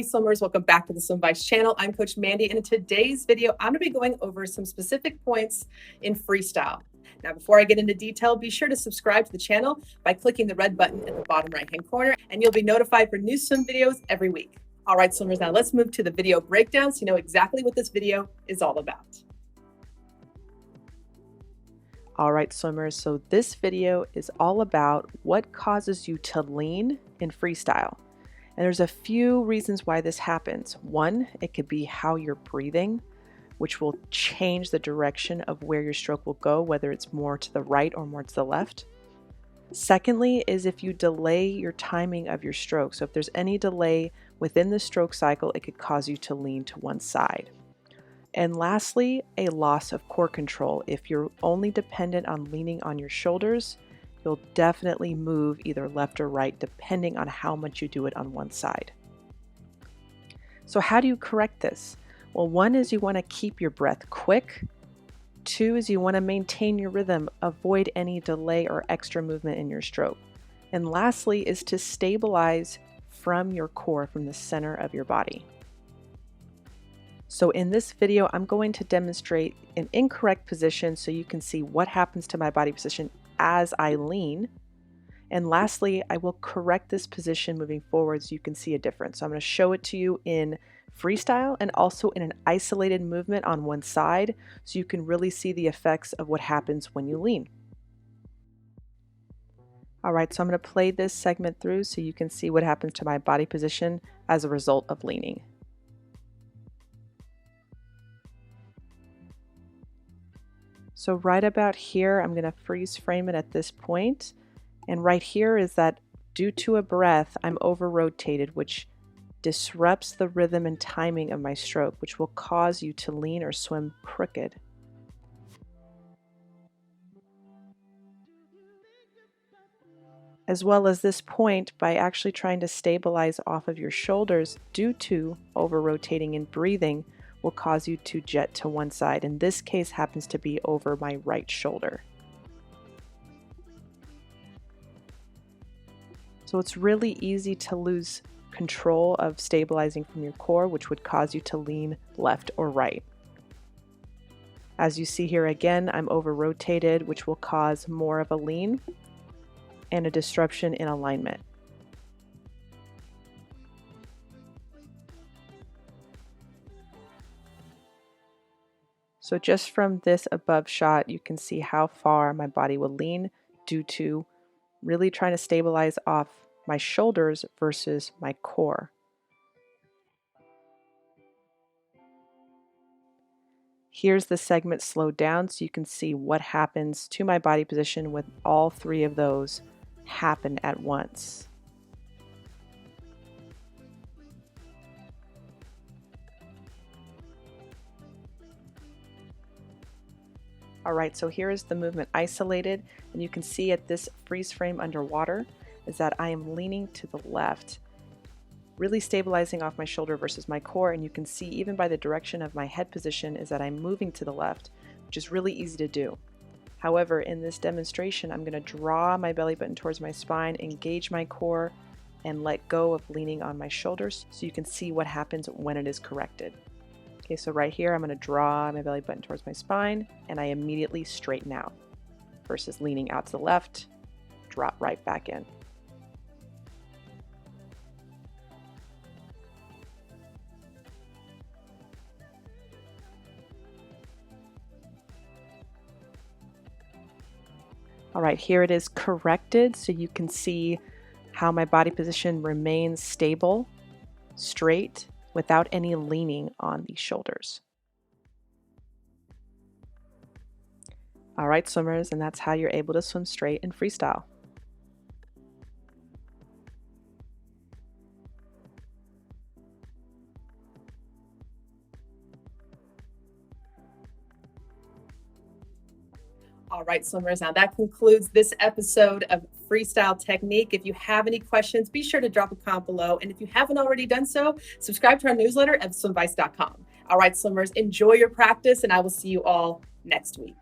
Hey swimmers, welcome back to the SWIMVICE channel. I'm Coach Mandy, and in today's video, I'm going to be going over some specific points in freestyle. Now, before I get into detail, be sure to subscribe to the channel by clicking the red button in the bottom right-hand corner, and you'll be notified for new swim videos every week. All right, swimmers, now let's move to the video breakdown so you know exactly what this video is all about. All right, swimmers, so this video is all about what causes you to lean in freestyle. And there's a few reasons why this happens. One, it could be how you're breathing, which will change the direction of where your stroke will go, whether it's more to the right or more to the left. Secondly, is if you delay your timing of your stroke. So if there's any delay within the stroke cycle, it could cause you to lean to one side. And lastly, a loss of core control. If you're only dependent on leaning on your shoulders, you'll definitely move either left or right depending on how much you do it on one side. So how do you correct this? Well, one is you want to keep your breath quick. Two is you want to maintain your rhythm, avoid any delay or extra movement in your stroke. And lastly is to stabilize from your core, from the center of your body. So in this video, I'm going to demonstrate an incorrect position so you can see what happens to my body position as I lean. And lastly, I will correct this position moving forward so you can see a difference. So I'm going to show it to you in freestyle and also in an isolated movement on one side so you can really see the effects of what happens when you lean. All right, so I'm going to play this segment through so you can see what happens to my body position as a result of leaning. So right about here, I'm going to freeze frame it at this point. And right here is that due to a breath, I'm over-rotated, which disrupts the rhythm and timing of my stroke, which will cause you to lean or swim crooked. As well as this point, by actually trying to stabilize off of your shoulders due to over-rotating and breathing, will cause you to jet to one side. In this case, happens to be over my right shoulder. So it's really easy to lose control of stabilizing from your core, which would cause you to lean left or right. As you see here again, I'm over-rotated, which will cause more of a lean and a disruption in alignment. So just from this above shot, you can see how far my body will lean due to really trying to stabilize off my shoulders versus my core. Here's the segment slowed down so you can see what happens to my body position when all three of those happen at once. All right, so here is the movement isolated, and you can see at this freeze frame underwater is that I am leaning to the left, really stabilizing off my shoulder versus my core, and you can see even by the direction of my head position is that I'm moving to the left, which is really easy to do. However, in this demonstration, I'm going to draw my belly button towards my spine, engage my core, and let go of leaning on my shoulders so you can see what happens when it is corrected. Okay, so right here, I'm going to draw my belly button towards my spine, and I immediately straighten out versus leaning out to the left, drop right back in. All right, here it is corrected, so you can see how my body position remains stable, straight, without any leaning on the shoulders. All right, swimmers, and that's how you're able to swim straight in freestyle. All right, swimmers, now that concludes this episode of Freestyle Technique. If you have any questions, be sure to drop a comment below. And if you haven't already done so, subscribe to our newsletter at swimvice.com. All right, swimmers, enjoy your practice, and I will see you all next week.